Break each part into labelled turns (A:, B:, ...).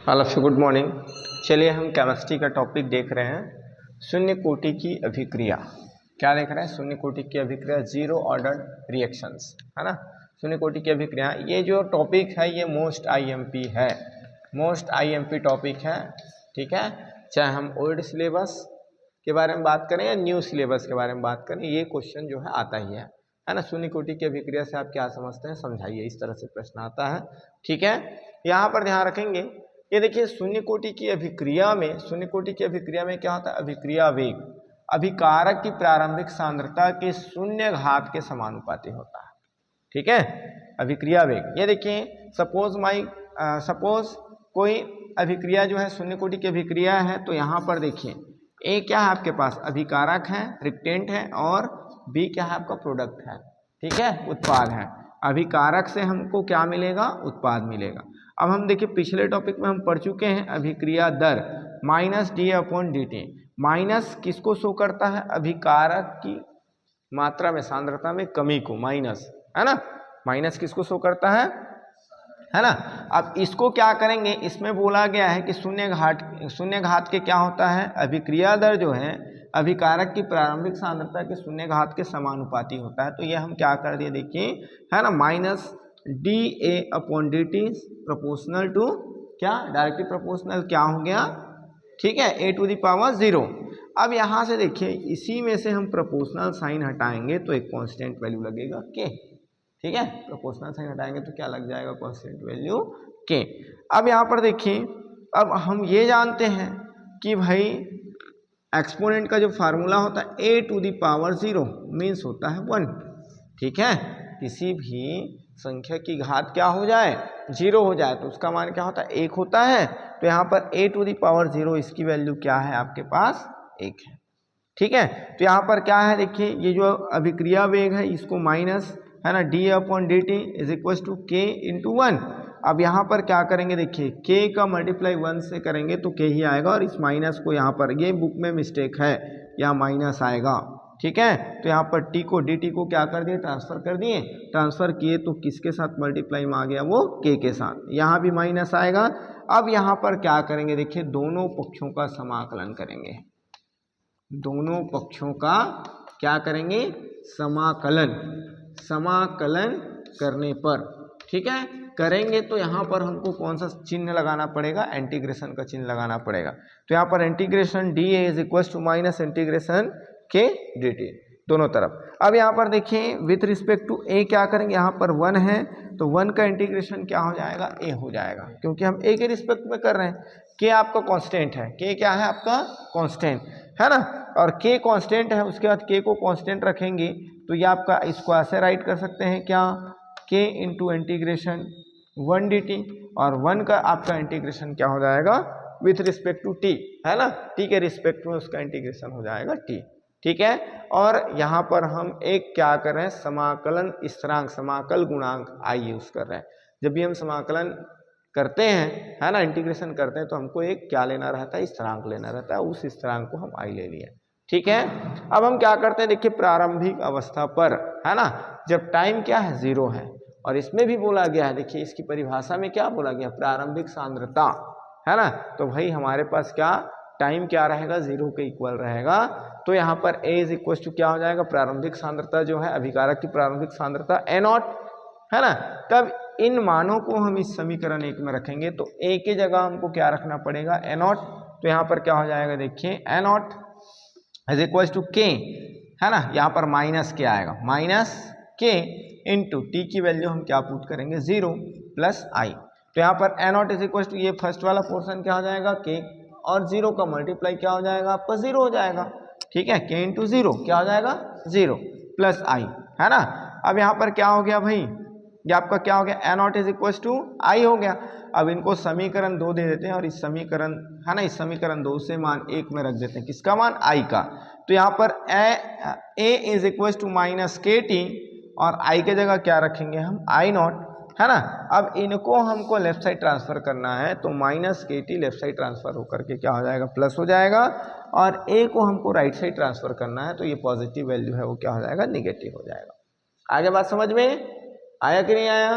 A: All of you good morning. चलिए हम chemistry का टॉपिक देख रहे हैं, शून्य कोटि की अभिक्रिया। क्या देख रहे हैं? शून्य कोटि की अभिक्रिया, जीरो ऑर्डर रिएक्शंस, है ना। शून्य कोटि की अभिक्रिया, ये जो टॉपिक है ये मोस्ट आईएमपी है, मोस्ट आईएमपी टॉपिक है। ठीक है, चाहे हम ओल्ड सिलेबस के बारे में बात करें या न्यू सिलेबस के बारे में बात करें, ये क्वेश्चन जो है आता ही है ना। शून्य कोटि की अभिक्रिया से आप क्या समझते हैं समझाइए, इस तरह से प्रश्न आता है। ठीक है, यहाँ पर ध्यान रखेंगे, ये देखिए शून्य कोटि की अभिक्रिया में, शून्य कोटि की अभिक्रिया में क्या होता है? अभिक्रिया वेग अभिकारक की प्रारंभिक सांद्रता के शून्य घात के समानुपाती होता है। ठीक है, अभिक्रिया वेग, ये देखिए सपोज कोई अभिक्रिया जो है शून्य कोटि की अभिक्रिया है, तो यहाँ पर देखिए ए क्या है आपके पास? अभिकारक है, रिएक्टेंट है, और बी क्या है आपका? प्रोडक्ट है। ठीक है, उत्पाद है। अभिकारक से हमको क्या मिलेगा? उत्पाद मिलेगा। अब हम देखिए पिछले टॉपिक में हम पढ़ चुके हैं अभिक्रिया दर minus D upon D T. Minus किसको शो करता है? अभिकारक की मात्रा में, सांद्रता में कमी को माइनस, है ना। माइनस किसको शो करता है ना। अब इसको क्या करेंगे, इसमें बोला गया है कि शून्य घात के क्या होता है? अभिक्रिया दर जो है अभिकारक की प्रारंभिक सांद्रता के शून्य घात के समानुपाती होता है। तो ये हम क्या कर दिए देखिए, है ना, minus D A upon D T proportional to क्या? डायरेक्टली प्रोपोर्शनल क्या हो गया? ठीक है, ए टू द पावर 0। अब यहाँ से देखिए इसी में से हम प्रोपोर्शनल साइन हटाएंगे तो एक कांस्टेंट वैल्यू लगेगा के। ठीक है, प्रोपोर्शनल साइन हटाएंगे तो क्या लग जाएगा? कांस्टेंट वैल्यू के। अब यहाँ पर देखिए, अब हम ये जानते हैं कि भाई एक्सपोनेंट का जो फार्मूला होता है ए टू द पावर 0 मीन्स होता है 1। ठीक है, किसी भी संख्या की घात क्या हो जाए? 0 हो जाए तो उसका मान क्या होता है? 1 होता है। तो यहाँ पर ए टू द पावर 0 इसकी वैल्यू क्या है आपके पास? 1 है। ठीक है, तो यहाँ पर क्या है देखिए, ये जो अभिक्रिया वेग है इसको माइनस, है ना, D upon D T is equal to K into 1। अब यहाँ पर क्या करेंगे देखिए, के का मल्टीप्लाई 1 से करेंगे तो के ही आएगा, और इस माइनस को यहाँ पर, ये बुक में मिस्टेक है, यहाँ माइनस आएगा। ठीक है, तो यहाँ पर टी को डी टी को क्या कर दिए? ट्रांसफर कर दिए। ट्रांसफर किए तो किसके साथ मल्टीप्लाई में आ गया? वो के साथ। यहाँ भी माइनस आएगा। अब यहाँ पर क्या करेंगे देखिए, दोनों पक्षों का समाकलन करेंगे। दोनों पक्षों का क्या करेंगे? समाकलन। समाकलन करने पर, ठीक है, करेंगे तो यहाँ पर हमको कौन सा चिन्ह लगाना पड़ेगा? इंटीग्रेशन का चिन्ह लगाना पड़ेगा। तो यहाँ पर integration D A is equal to minus integration K D T, दोनों तरफ। अब यहाँ पर देखिए विथ रिस्पेक्ट टू ए क्या करेंगे, यहाँ पर 1 है तो 1 का इंटीग्रेशन क्या हो जाएगा? ए हो जाएगा, क्योंकि हम ए के रिस्पेक्ट में कर रहे हैं। के आपका कांस्टेंट है, के क्या है आपका? कांस्टेंट, है ना। और के कांस्टेंट है, उसके बाद के को कांस्टेंट रखेंगे तो ये आपका, इसको ऐसे राइट कर सकते हैं क्या? के इंटू इंटीग्रेशन 1 डी टी, और 1 का आपका इंटीग्रेशन क्या हो जाएगा? विथ रिस्पेक्ट टू टी, है ना, टी के रिस्पेक्ट में उसका इंटीग्रेशन हो जाएगा टी। ठीक है, और यहाँ पर हम एक क्या कर रहे हैं? समाकलन स्थिरांक, समाकल गुणांक आई यूज कर रहे हैं। जब भी हम समाकलन करते हैं, है ना, इंटीग्रेशन करते हैं, तो हमको एक क्या लेना रहता है? स्थिरांक लेना रहता है। उस स्थिरांक को हम आई ले लिए। ठीक है, अब हम क्या करते हैं देखिए, प्रारंभिक अवस्था पर, है ना, जब टाइम क्या है? 0 है, और इसमें भी बोला गया है, देखिए इसकी परिभाषा में क्या बोला गया? प्रारंभिक सांद्रता, है ना। तो भाई हमारे पास क्या टाइम क्या रहेगा? 0 के इक्वल रहेगा। तो यहाँ पर ए इज इक्वल टू क्या हो जाएगा? प्रारंभिक सांद्रता जो है अभिकारक की प्रारंभिक सांद्रता ए नॉट, है ना। तब इन मानों को हम इस समीकरण 1 में रखेंगे तो ए के जगह हमको क्या रखना पड़ेगा? ए नॉट। तो यहाँ पर क्या हो जाएगा देखिए, ए नॉट इज इक्वल टू के, है ना, यहाँ पर माइनस के आएगा, माइनस के इंटू टी की वैल्यू हम क्या पुट करेंगे? 0 प्लस आई। तो यहाँ पर ए नॉट इज इक्वल टू, ये फर्स्ट वाला पोर्शन क्या हो जाएगा? के, और 0 का मल्टीप्लाई क्या हो जाएगा आपका? 0 हो जाएगा। ठीक है, के इंटू 0 क्या हो जाएगा? 0 प्लस आई, है ना। अब यहाँ पर क्या हो गया भाई? ये आपका क्या हो गया? ए नॉट इज इक्वल टू आई हो गया। अब इनको समीकरण 2 दे देते हैं, और इस समीकरण, है ना, इस समीकरण 2 से मान 1 में रख देते हैं। किसका मान? आई का। तो यहाँ पर ए इज इक्वल टू माइनस के टी, और आई के जगह क्या रखेंगे हम? आई नॉट, है ना। अब इनको हमको लेफ्ट साइड ट्रांसफर करना है, तो माइनस के टी लेफ्ट साइड ट्रांसफर होकर के क्या हो जाएगा? प्लस हो जाएगा। और ए को हमको राइट साइड ट्रांसफर करना है, तो ये पॉजिटिव वैल्यू है वो क्या हो जाएगा? निगेटिव हो जाएगा। आगे बात समझ में आया कि नहीं आया?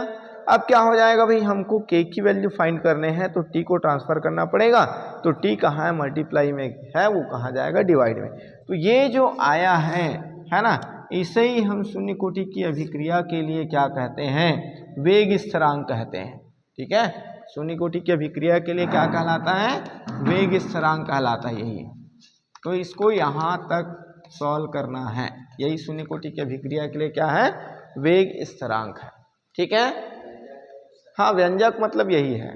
A: अब क्या हो जाएगा भाई, हमको k की वैल्यू फाइंड करने हैं तो t को ट्रांसफर करना पड़ेगा। तो t कहाँ है, मल्टीप्लाई में है, वो कहाँ जाएगा, डिवाइड में। तो ये जो आया है ना, इसे ही हम शून्य कोटि की अभिक्रिया के लिए क्या कहते हैं, वेग स्थिरांक कहते हैं। ठीक है, शून्य कोटि की अभिक्रिया के लिए क्या कहलाता है, वेग स्थिरांक कहलाता है यही। तो इसको यहाँ तक सॉल्व करना है, यही शून्य कोटि की अभिक्रिया के लिए क्या है, वेग स्थिरांक है। ठीक है, हाँ व्यंजक मतलब यही है।